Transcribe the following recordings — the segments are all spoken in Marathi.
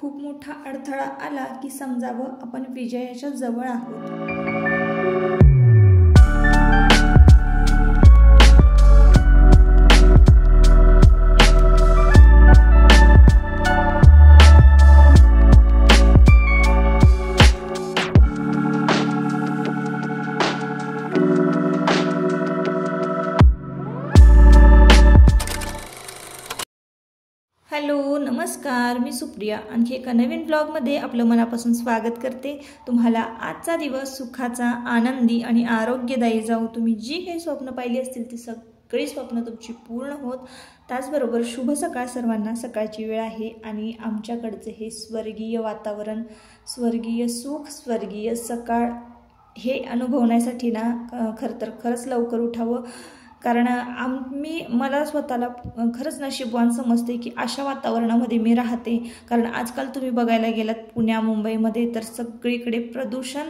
खूप मोठा अडथळा आला की समजावं आपण विजयाच्या जवळ आहोत। हॅलो नमस्कार, मी सुप्रिया आणखी एका नवीन ब्लॉगमध्ये आपलं मनापासून स्वागत करते। तुम्हाला आजचा दिवस सुखाचा, आनंदी आणि आरोग्यदायी जाऊ। तुम्ही जी काही स्वप्न पाहिली असतील ती सगळी स्वप्न तुमची पूर्ण होत। त्याचबरोबर शुभ सकाळ सर्वांना। सकाळची वेळ आहे आणि आमच्याकडचे हे स्वर्गीय वातावरण, स्वर्गीय सुख, स्वर्गीय सकाळ हे अनुभवण्यासाठी ना खरंच लवकर उठावं। कारण मला स्वतःला खरंच नशीबवान समजते की अशा वातावरणामध्ये मी राहते। कारण आजकाल तुम्ही बघायला गेलात पुण्या मुंबईमध्ये तर सगळीकडे प्रदूषण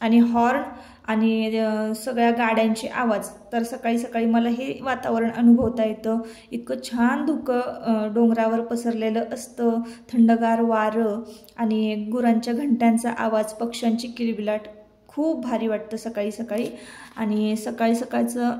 आणि हॉर्न आणि सगळ्या गाड्यांचे आवाज। तर सकाळी सकाळी मला हे वातावरण अनुभवता येतं। इतकं छान धुकं डोंगरावर पसरलेलं असतं, थंडगार वारं आणि गुरांच्या घंट्यांचा आवाज, पक्ष्यांची किलबिलाट, खूप भारी वाटतं सकाळी सकाळी। आणि सकाळी सकाळचं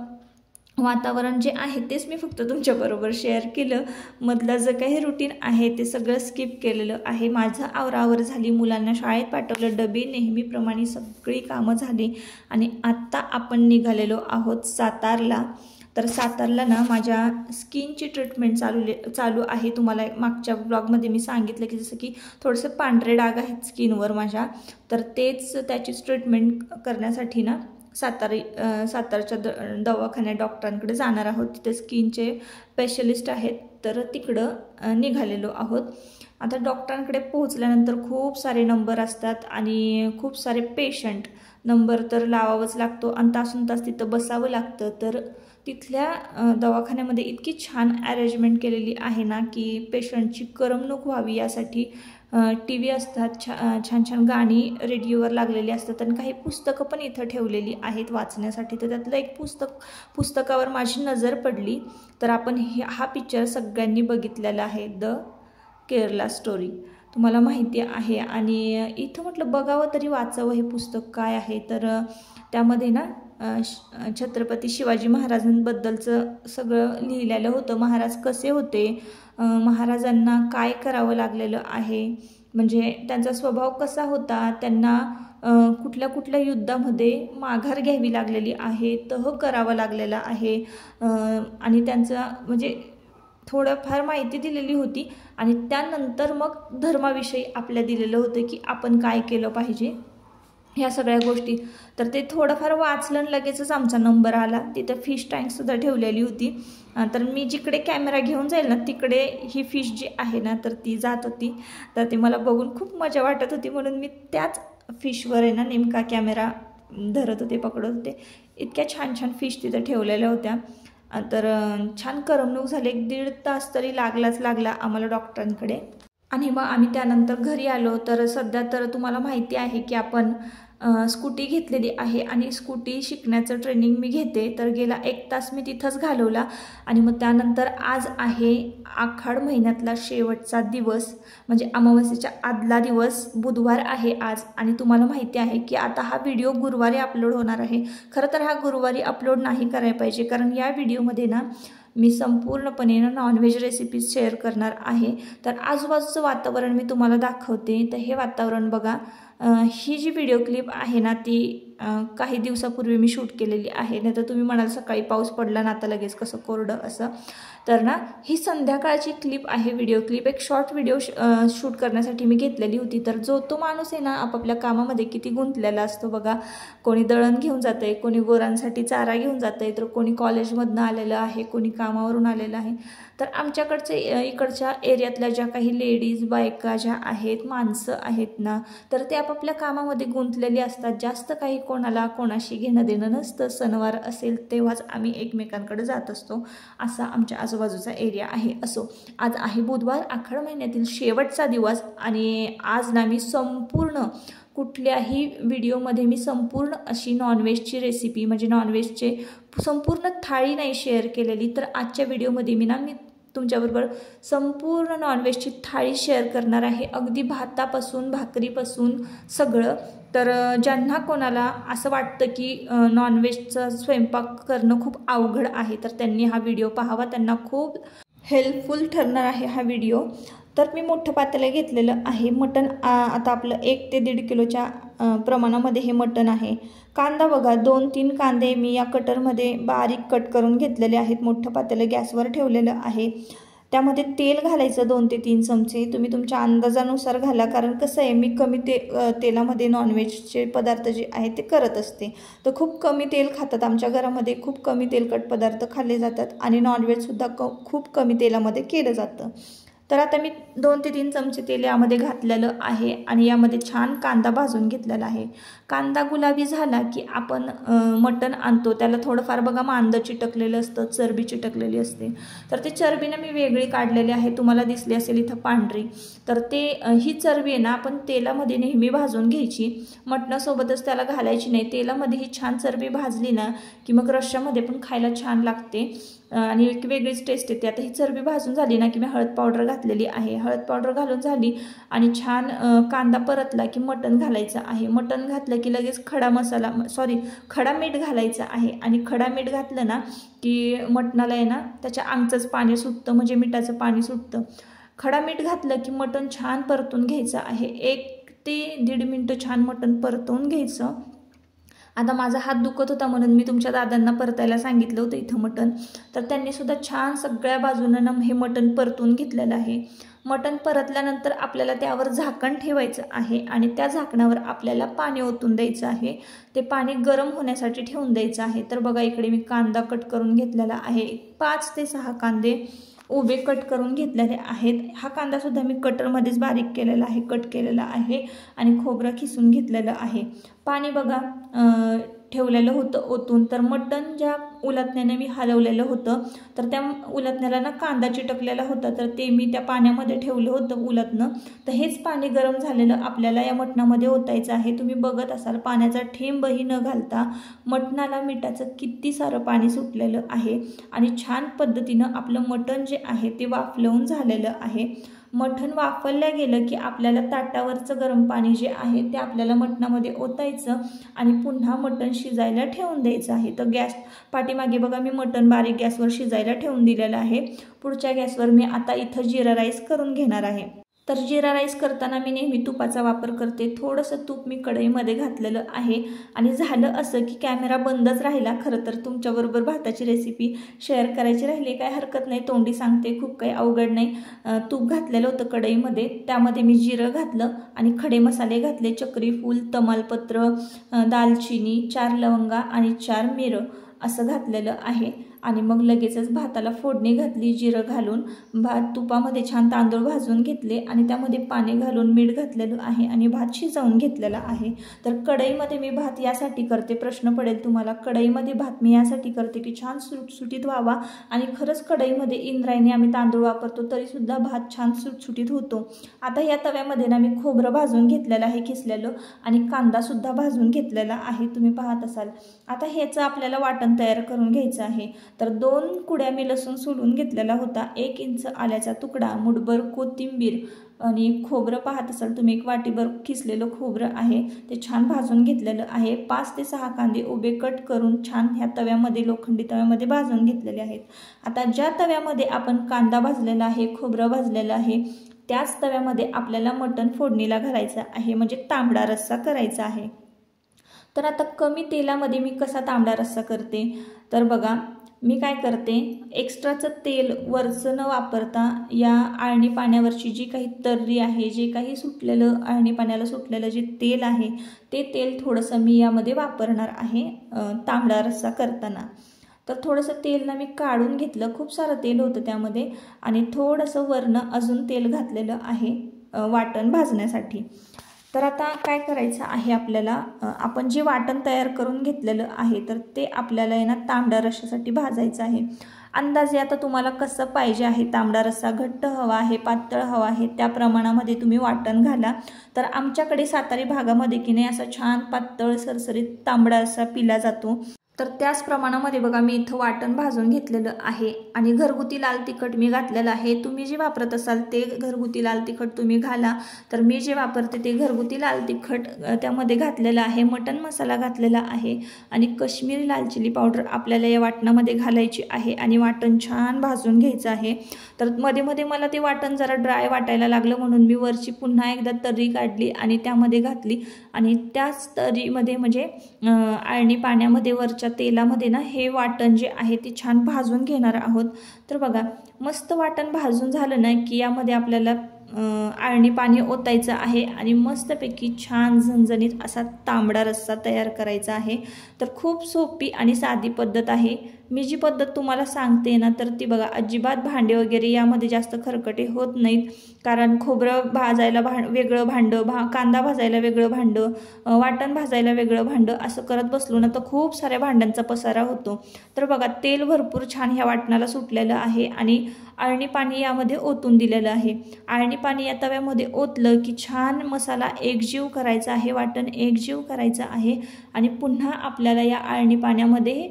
वातावरण जे आहे तेच मी फक्त तुमच्याबरोबर शेअर केलं। मधलं जे काही रुटीन आहे ते सगळं स्किप केलेलं आहे। माझं आवरावर झाली, मुलांना शाळेत पाठवलं, डबे नेहमीप्रमाणे सगळी कामं झाली आणि आत्ता आपण निघालेलो आहोत सातारला। तर सातारला ना माझ्या स्किनची ट्रीटमेंट चालू आहे। तुम्हाला मागच्या ब्लॉगमध्ये मी सांगितलं की जसं की थोडेसे पांढरे डाग आहेत स्किनवर माझ्या, तर त्याचीच ट्रीटमेंट करण्यासाठी ना सातारच्या दवाखान्यात डॉक्टरांकडे जाणार आहोत। तिथे स्किनचे स्पेशलिस्ट आहेत, तर तिकडं निघालेलो आहोत। आता डॉक्टरांकडे पोहोचल्यानंतर खूप सारे नंबर असतात आणि खूप सारे पेशंट, नंबर तर लावावाच लागतो आणि तासून तास तिथं बसावं लागतं। तर तिथल्या दवाखान्यामध्ये इतकी छान अरेंजमेंट केलेली आहे ना की पेशंटची करमणूक व्हावी यासाठी TV असतात, छान छान गाणी रेडिओवर लागलेली असतात आणि काही पुस्तकं पण इथं ठेवलेली आहेत वाचण्यासाठी। तर त्यातलं एक पुस्तकावर माझी नजर पडली। तर आपण हा पिक्चर सगळ्यांनी बघितलेला आहे, द केरला स्टोरी, तुम्हाला माहिती आहे। आणि इथं म्हटलं बघावं तरी वाचावं हे पुस्तक काय आहे। तर त्यामध्ये ना छत्रपती शिवाजी महाराजांबद्दलचं सगळं लिहिलेलं होतं। महाराज कसे होते, महाराजांना काय करावं लागलेलं आहे, म्हणजे त्यांचा स्वभाव कसा होता, त्यांना कुठल्या कुठल्या युद्धामध्ये माघार घ्यावी लागलेली आहे, तह करावा लागलेला आहे आणि त्यांचा म्हणजे थोडंफार माहिती दिलेली होती। आणि त्यानंतर मग धर्माविषयी आपल्या दिलेलं होतं की आपण काय केलं पाहिजे ह्या सगळ्या गोष्टी। तर ते थोडंफार वाचलं, लगेचच आमचा नंबर आला। तिथं फिश टँकसुद्धा ठेवलेली होती। तर मी जिकडे कॅमेरा घेऊन जाईल ना तिकडे ही फिश जी आहे ना तर ती जात होती। तर ती मला बघून खूप मजा वाटत होती, म्हणून मी त्याच फिशवर आहे ना नेमका कॅमेरा धरत होते, पकडत होते। इतक्या छान छान फिश तिथं ठेवलेल्या होत्या। तर छान करमणूक झाली। 1-1.5 तास तरी लागला आम्हाला डॉक्टरांकडे। आणि मग आम्ही त्यानंतर घरी आलो। तर सध्या तर तुम्हाला माहिती आहे की आपण स्कूटी घेतलेली आहे आणि स्कूटी शिकण्याचं ट्रेनिंग मी घेते। तर गेला 1 तास मी तिथंच घालवला। आणि मग त्यानंतर आज आहे आखाड महिन्यातला शेवटचा दिवस, म्हणजे अमावस्येच्या आदला दिवस, बुधवार आहे आज। आणि तुम्हाला माहिती आहे की आता हा व्हिडिओ गुरुवारी अपलोड होणार आहे। खरं तर हा गुरुवारी अपलोड नाही करायला पाहिजे, कारण या व्हिडिओमध्ये ना मी संपूर्णपणे नॉनव्हेज रेसिपीज शेअर करणार आहे। तर आजूबाजूचं वातावरण मी तुम्हाला दाखवते। तर हे वातावरण बघा, ही जी व्हिडिओ क्लिप आहे ना ती काही दिवसापूर्वी मी शूट केलेली आहे। नाही तर तुम्ही म्हणाल सकाळी पाऊस पडला ना आता लगेच कसं कोरडं असं। तर ना ही संध्याकाळची क्लिप आहे, व्हिडिओ क्लिप। एक शॉर्ट व्हिडिओ शूट करण्यासाठी मी घेतलेली होती। तर तो माणूस आहे ना आपापल्या कामामध्ये किती गुंतलेला असतो बघा। कोणी दळण घेऊन जाते, कोणी गोरांसाठी चारा घेऊन जाते, तर कोणी कॉलेजमधनं आलेलं आहे, कोणी कामावरून आलेलं आहे। तर इकडच्या एरियातल्या ज्या काही लेडीज, बायका ज्या आहेत, माणसं आहेत ना, तर ते आपापल्या कामामध्ये गुंतलेली असतात। जास्त काही कोणाशी घेणं देणं नसतं। सणवार असेल तेव्हाच आम्ही एकमेकांकडे जात असतो, असा आमच्या आजूबाजूचा एरिया आहे। असो, आज आहे बुधवार, आखाड महिन्यातील शेवटचा दिवस। आणि आज ना मी संपूर्ण कुठल्याही व्हिडिओमध्ये मी संपूर्ण अशी नॉनव्हेजची रेसिपी, म्हणजे नॉनव्हेजचे संपूर्ण थाळी नाही शेअर केलेली। तर आजच्या व्हिडिओमध्ये मी तुमच्याबरोबर संपूर्ण नॉनव्हेजची थाळी शेअर करणार आहे, अगदी भातापासून भाकरीपासून सगळं. तर ज्यांना कोणाला असं वाटतं की नॉनव्हेजचा स्वयंपाक करणं खूप अवघड आहे तर त्यांनी हा व्हिडिओ पाहावा, त्यांना खूप हेल्पफुल ठरणार आहे हा व्हिडिओ. तर मी मोठं पातेलं घेतलेलं आहे. मटण आता आपलं 1 ते 1.5 किलोच्या प्रमाणामध्ये हे मटण आहे. कांदा बघा, 2-3 कांदे मी या कटरमध्ये बारीक कट करून घेतलेले आहेत. मोठं पातेलं गॅसवर ठेवलेलं आहे. त्यामध्ये तेल घालायचं 2 ते 3 चमचे. तुम्ही तुमच्या अंदाजानुसार घाला, कारण कसं आहे मी कमी तेलामध्ये नॉनव्हेजचे पदार्थ जे आहेत ते करत असते. तर खूप कमी तेल खातात आमच्या घरामध्ये, खूप कमी तेलकट पदार्थ खाल्ले जातात आणि नॉनव्हेजसुद्धा खूप कमी तेलामध्ये केलं जातं. तर आता मी 2 ते 3 चमचे तेल यामध्ये घातलेलं आहे आणि यामध्ये छान कांदा भाजून घेतलेला आहे. कांदा गुलाबी झाला की आपण मटण आणतो, त्याला थोडंफार बघा मांद चिटकलेलं असतं, चरबी चिटकलेली असते. तर ते चरबीनं मी वेगळी काढलेली आहे. तुम्हाला दिसली असेल इथं पांढरी. तर ही चरबी आहे ना आपण तेलामध्ये नेहमी भाजून घ्यायची, मटणासोबतच त्याला घालायची नाही. तेलामध्ये ही छान चरबी भाजली ना की मग रश्श्यामध्ये पण खायला छान लागते आणि एक वेगळीच टेस्ट येते. आता ही चरबी भाजून झाली ना की मी हळद पावडर घातलेली आहे. हळद पावडर घालून झाली आणि छान कांदा परतला की मटण घालायचं आहे. मटण घातलं की लगेच खडा मीठ घालायचं आहे आणि खडा मीठ घातलं ना की मटणाला आहे ना त्याच्या अंगचंच पाणी सुटतं, म्हणजे मिठाचं पाणी सुटतं. खडा मीठ घातलं की मटण छान परतून घ्यायचं आहे. 1 ते 1.5 मिनटं छान मटण परतवून घ्यायचं. आता माझा हात दुखत होता म्हणून मी तुमच्या दादांना परतायला सांगितलं होतं इथं मटण. तर त्यांनीसुद्धा छान सगळ्या बाजूनं हे मटण परतून घेतलेलं आहे. मटण परतल्यानंतर आपल्याला त्यावर झाकण ठेवायचं आहे आणि त्या झाकणावर आपल्याला पाणी ओतून द्यायचं आहे. ते पाणी गरम होण्यासाठी ठेवून द्यायचं आहे. तर बघा इकडे मी कांदा कट करून घेतलेला आहे. 5 ते 6 कांदे उभे कट करून घेतलेले आहेत. हा कांदासुद्धा मी कटरमध्येच बारीक केलेला आहे, कट केलेला आहे आणि खोबरं खिसून घेतलेलं आहे. पाणी बघा ठेवलेलं होतं ओतून. तर मटण ज्या उलटण्याने मी हलवलेलं होतं तर त्या उलटण्याला ना कांदा चिटकलेला होता, तर ते मी त्या पाण्यामध्ये ठेवलं होतं उलटणं. तर हेच पाणी गरम झालेलं आपल्याला या मटणामध्ये ओतायचं आहे. तुम्ही बघत असाल पाण्याचा थेंबही न घालता मटणाला मिठाचं किती सारं पाणी सुटलेलं आहे आणि छान पद्धतीनं आपलं मटण जे आहे ते वाफलवून झालेलं आहे. मटण वाफवलं गेलं की आपल्याला ताटावरचं गरम पाणी जे आहे ते आपल्याला मटणामध्ये ओतायचं आणि पुन्हा मटण शिजायला ठेवून द्यायचं आहे. तर गॅस पाठीमागे बघा मी मटण बारीक गॅसवर शिजायला ठेवून दिलेलं आहे. पुढच्या गॅसवर मी आता इथं जिरा राईस करून घेणार आहे. तर जिरा राईस करताना मी नेहमी तुपाचा वापर करते. थोडंसं तूप मी कढईमध्ये घातलेलं आहे आणि झालं असं की कॅमेरा बंदच राहिला. खरं तर तुमच्याबरोबर भाताची रेसिपी शेअर करायची राहिली, काय हरकत नाही, तोंडी सांगते, खूप काही अवघड नाही. तूप घातलेलं होतं कढईमध्ये, त्यामध्ये मी जिरं घातलं आणि खडे मसाले घातले. चक्री फूल, तमालपत्र, दालचिनी, 4 लवंगा आणि 4 मिरं असं घातलेलं आहे आणि मग लगेचच भाताला फोडणी घातली. जिरं घालून तुपामध्ये छान तांदूळ भाजून घेतले आणि त्यामध्ये पाणी घालून मीठ घातलेलं आहे आणि भात शिजवून घेतलेला आहे. तर कढईमध्ये मी भात यासाठी करते, प्रश्न पडेल तुम्हाला, कढईमध्ये भात मी यासाठी करते की छान सुटसुटीत व्हावा आणि खरंच कढईमध्ये इंद्रायणी आम्ही तांदूळ वापरतो तरीसुद्धा भात छान सुटसुटीत होतो. आता या तव्यामध्ये ना मी खोबरं भाजून घेतलेलं आहे किसलेलं आणि कांदासुद्धा भाजून घेतलेला आहे, तुम्ही पाहत असाल. आता ह्याचं आपल्याला वाटण तयार करून घ्यायचं आहे. तर 2 कुड्या मी लसूण सोलून घेतलेला होता, 1 इंच आल्याचा तुकडा, मुठभर कोथिंबीर आणि खोबरं पाहत असाल तुम्ही, 1 वाटीभर किसलेलं खोबरं आहे, ते छान भाजून घेतलेलं आहे. 5 ते 6 कांदे उभे कट करून छान ह्या तव्यामध्ये, लोखंडी तव्यामध्ये भाजून घेतलेले आहेत. आता ज्या तव्यामध्ये आपण कांदा भाजलेला आहे, खोबरं भाजलेलं आहे, त्याच तव्यामध्ये आपल्याला मटण फोडणीला घालायचं आहे, म्हणजे तांबडा रस्सा करायचा आहे. तर आता कमी तेलामध्ये मी कसा तांबडा रस्सा करते, तर बघा मी काय करते, एक्स्ट्राचं तेल वरचं न वापरता या आळणी पाण्यावरची जी काही तर्री आहे, जे काही सुटलेलं आळणी पाण्याला सुटलेलं जे तेल आहे ते तेल थोडंसं मी यामध्ये वापरणार आहे तांबडा रस्सा करताना. तर थोडंसं तेल ना मी काढून घेतलं, खूप सारं तेल होतं त्यामध्ये आणि थोडंसं वरनं अजून तेल घातलेलं आहे वाटण भाजण्यासाठी. तर आता काय करायचं आहे आपल्याला, आपण जे वाटण तयार करून घेतलेलं आहे तर ते आपल्याला आहे ना तांबडा रस्स्यासाठी भाजायचं आहे. अंदाजे आता तुम्हाला कसं पाहिजे आहे तांबडा रस्सा, घट्ट हवा आहे, पातळ हवा आहे, त्या प्रमाणामध्ये तुम्ही वाटण घाला. तर आमच्याकडे सातारी भागामध्ये की नाही असा छान पातळ सरसरीत तांबडा रस्सा पिला जातो. तर त्याच प्रमाणामध्ये बघा मी इथं वाटण भाजून घेतलेलं आहे आणि घरगुती लाल तिखट मी घातलेलं आहे। तुम्ही जे वापरत असाल ते घरगुती लाल तिखट तुम्ही घाला। तर मी जे वापरते ते घरगुती लाल तिखट त्यामध्ये घातलेलं आहे, मटण मसाला घातलेला आहे आणि काश्मीरी लाल चिली पावडर आपल्याला या वाटणामध्ये घालायची आहे आणि वाटण छान भाजून घ्यायचं आहे। तर मध्ये मध्ये मला ते वाटण जरा ड्राय वाटायला लागलं म्हणून मी वरची पुन्हा एकदा तर्री काढली आणि त्यामध्ये घातली आणि त्याच तर्रीमध्ये म्हणजे आळणी पाण्यामध्ये वरच्या तेलामध्ये ना हे वाटण जे आहे ते छान भाजून घेणार आहोत। तर बघा मस्त वाटण भाजून झालं ना की यामध्ये आपल्याला आळणी पाणी ओतायचं आहे आणि मस्तपैकी छान झणझणीत असा तांबडा रस्सा तयार करायचा आहे। तर खूप सोपी आणि साधी पद्धत आहे। मी जी पद्धत तुम्हाला सांगते ना तर ती बघा अजिबात भांडे वगैरे यामध्ये जास्त खरकटे होत नाहीत, कारण खोबरं भाजायला वेगळं भांडं, कांदा भाजायला वेगळं भांडं, वाटण भाजायला वेगळं भांडं असं करत बसलो ना तर खूप साऱ्या भांड्यांचा पसारा होतो। तर बघा तेल भरपूर छान ह्या वाटणाला सुटलेलं आहे आणि आळणी पाणी यामध्ये ओतून दिलेलं आहे। आळणी पाणी या तव्यामध्ये ओतलं की छान मसाला एकजीव करायचा आहे, वाटण एकजीव करायचं आहे आणि पुन्हा आपल्याला या आळणी पाण्यामध्ये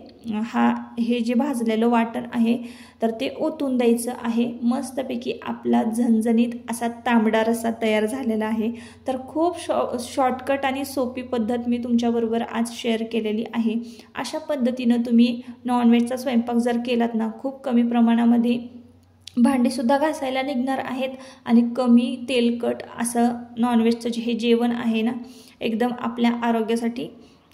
हे जे भाजलेलं वाटण आहे तर ते ओतून द्यायचं आहे। मस्तपैकी आपला झणझणीत असा तांबडा रस्सा तयार झालेला आहे। तर खूप शॉर्टकट आणि सोपी पद्धत मी तुमच्याबरोबर आज शेअर केलेली आहे। अशा पद्धतीनं तुम्ही नॉनव्हेजचा स्वयंपाक जर केलात ना खूप कमी प्रमाणामध्ये भांडीसुद्धा घासायला निघणार आहेत आणि कमी तेलकट असं नॉनव्हेजचं हे जेवण आहे ना एकदम आपल्या आरोग्यासाठी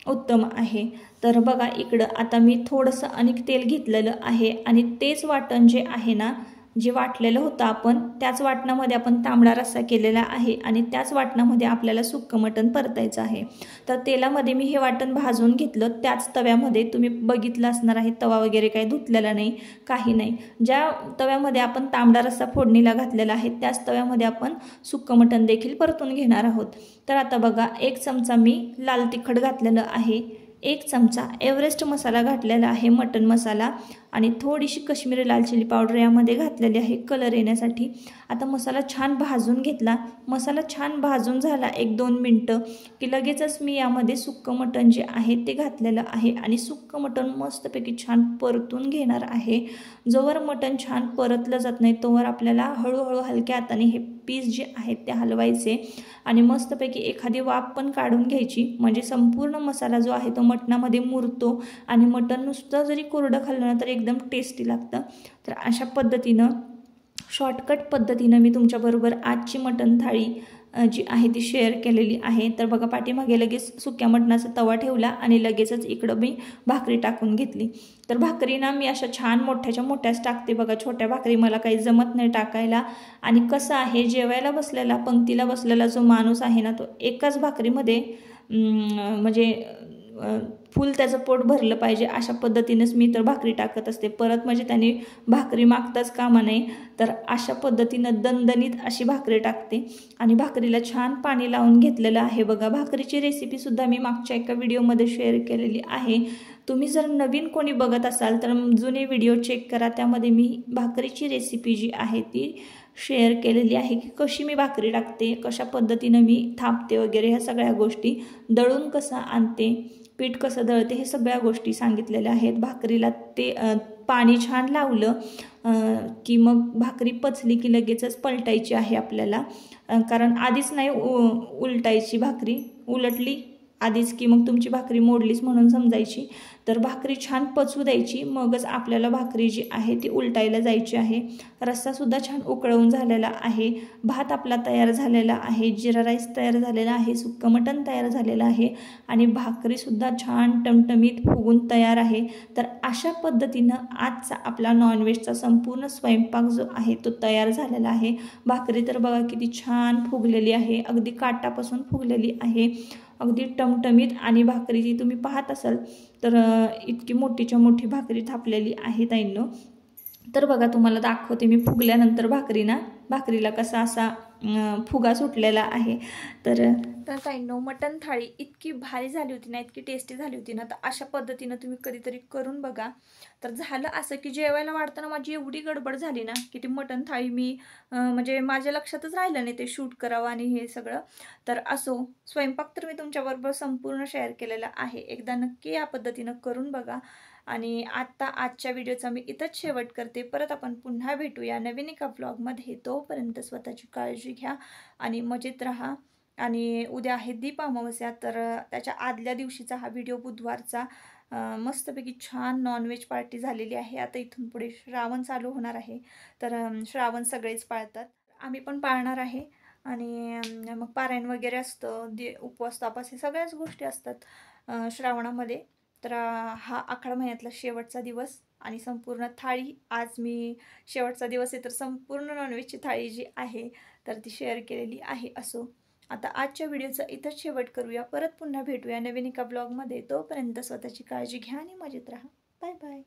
उत्तम आहे। तर बघा इकडं आता मी थोडंसं अनेक तेल घेतलेलं आहे आणि तेच वाटण जे आहे ना जे वाटलेलं होतं आपण त्याच वाटणामध्ये आपण तांबडा रस्सा केलेला आहे आणि त्याच वाटणामध्ये आपल्याला सुक्कं मटण परतायचं आहे। तर तेलामध्ये मी हे वाटण भाजून घेतलं, त्याच तव्यामध्ये तुम्ही बघितलं असणार आहे तवा वगैरे काही धुतलेला नाही, काही नाही। ज्या तव्यामध्ये आपण तांबडा रस्सा फोडणीला घातलेला आहे त्याच तव्यामध्ये आपण सुक्कं मटण देखील परतून घेणार आहोत। तर आता बघा 1 चमचा मी लाल तिखट घातलेलं आहे, 1 चमचा एव्हरेस्ट मसाला घातलेला आहे, मटन मसाला आणि थोडीशी काश्मीरी लाल चिली पावडर यामध्ये घातलेली आहे कलर येण्यासाठी। आता मसाला छान भाजून घेतला, मसाला छान भाजून झाला 1-2 मिनटं की लगेचच मी यामध्ये सुक्कं मटण जे आहे ते घातलेलं आहे आणि सुक्कं मटण मस्तपैकी छान परतून घेणार आहे। जोवर मटण छान परतलं जात नाही तोवर आपल्याला हळूहळू हलक्या हाताने हे पीस जे आहेत ते हलवायचे आणि मस्तपैकी एखादी वाफ पण काढून घ्यायची, म्हणजे संपूर्ण मसाला जो आहे तो मटणामध्ये मुरतो आणि मटण नुसतं जरी कोरडं खाल्लं ना तर एकदम टेस्टी लागतं। तर अशा पद्धतीनं शॉर्टकट पद्धतीनं मी तुमच्याबरोबर आजची मटण थाळी जी आहे ती शेअर केलेली आहे। तर बघा पाठीमागे लगेच सुक्या मटणाचा तवा ठेवला आणि लगेचच इकडं मी भाकरी टाकून घेतली। तर भाकरी ना मी अशा छान मोठ्याच्या मोठ्याच टाकते बघा, छोट्या भाकरी मला काही जमत नाही टाकायला। आणि कसं आहे जेवायला बसलेला पंक्तीला बसलेला जो माणूस आहे ना तो एकाच भाकरीमध्ये म्हणजे फुल त्याचं पोट भरलं पाहिजे अशा पद्धतीनेच मी तर भाकरी टाकत असते। परत म्हणजे त्यांनी भाकरी मागताच कामा नये, तर अशा पद्धतीनं दणदणीत अशी भाकरी टाकते आणि भाकरीला छान पाणी लावून घेतलेलं आहे बघा। भाकरीची रेसिपीसुद्धा मी मागच्या एका व्हिडिओमध्ये शेअर केलेली आहे। तुम्ही जर नवीन कोणी बघत असाल तर जुने व्हिडिओ चेक करा, त्यामध्ये मी भाकरीची रेसिपी जी आहे ती शेअर केलेली आहे की कशी मी भाकरी टाकते, कशा पद्धतीनं मी थापते वगैरे ह्या सगळ्या गोष्टी, दळून कसं आणते, पीठ कसं दळते, हे सगळ्या गोष्टी सांगितलेल्या आहेत। भाकरीला ते पाणी छान लावलं की मग भाकरी पचली की लगेचच पलटायची आहे आपल्याला, कारण आधीच नाही उलटायची भाकरी, उलटली आधीच की मग तुमची भाकरी मोडलीच म्हणून समजायची। तर भाकरी छान पचू द्यायची, मगच आपल्याला भाकरी जी आहे ती उलटायला जायची आहे। रस्सासुद्धा छान उकळून झालेला आहे, भात आपला तयार झालेला आहे, जिरा राईस तयार झालेला आहे, सुक्कं मटण तयार झालेलं आहे आणि भाकरीसुद्धा छान टमटमीत फुगून तयार आहे। तर अशा पद्धतीनं आजचा आपला नॉनव्हेजचा संपूर्ण स्वयंपाक जो आहे तो तयार झालेला आहे। भाकरी तर बघा किती छान फुगलेली आहे, अगदी काटापासून फुगलेली आहे, अगदी टमटमीत। आणि भाकरी जी तुम्ही पाहत असाल तर इतकी मोठीच्या मोठी भाकरी थापलेली आहे ताईंनो। तर बघा तुम्हाला दाखवते मी फुगल्यानंतर भाकरीला कसा असा फुगा सुटलेला आहे. तर ताईंनो, मटण थाळी इतकी भारी झाली होती ना, इतकी टेस्टी झाली होती ना, तर अशा पद्धतीनं तुम्ही कधीतरी करून बघा. तर झालं असं की जेवायला वाढताना माझी एवढी गडबड झाली ना की ती मटण थाळी मी म्हणजे माझ्या लक्षातच राहिलं नाही ते शूट करावं आणि हे सगळं. तर असो, स्वयंपाक तर मी तुमच्याबरोबर संपूर्ण शेअर केलेला आहे. एकदा नक्की या पद्धतीनं करून बघा. आणि आजच्या व्हिडिओचा मी इथंच शेवट करते. परत आपण पुन्हा भेटूया नवीन एका ब्लॉगमध्ये. तोपर्यंत स्वतःची काळजी घ्या आणि मजेत राहा. आणि उद्या आहे दीप अमावस्या, तर त्याच्या आदल्या दिवशीचा हा व्हिडिओ बुधवारचा. मस्तपैकी छान नॉनव्हेज पार्टी झालेली आहे. आता इथून पुढे श्रावण चालू होणार आहे. तर श्रावण सगळेच पाळतात, आम्ही पण पाळणार आहे. आणि मग पारायण वगैरे असतं, उपवास तापास हे सगळ्याच गोष्टी असतात श्रावणामध्ये. तर हा आखाड महिन्यातला शेवटचा दिवस आणि संपूर्ण थाळी आज मी शेवटचा दिवस आहे तर संपूर्ण नॉनव्हेजची थाळी जी आहे तर ती शेअर केलेली आहे. असो, आता आजच्या व्हिडिओचा इथंच शेवट करूया. परत पुन्हा भेटूया नवीन एका ब्लॉगमध्ये. तोपर्यंत स्वतःची काळजी घ्या आणि मजेत राहा. Bye bye.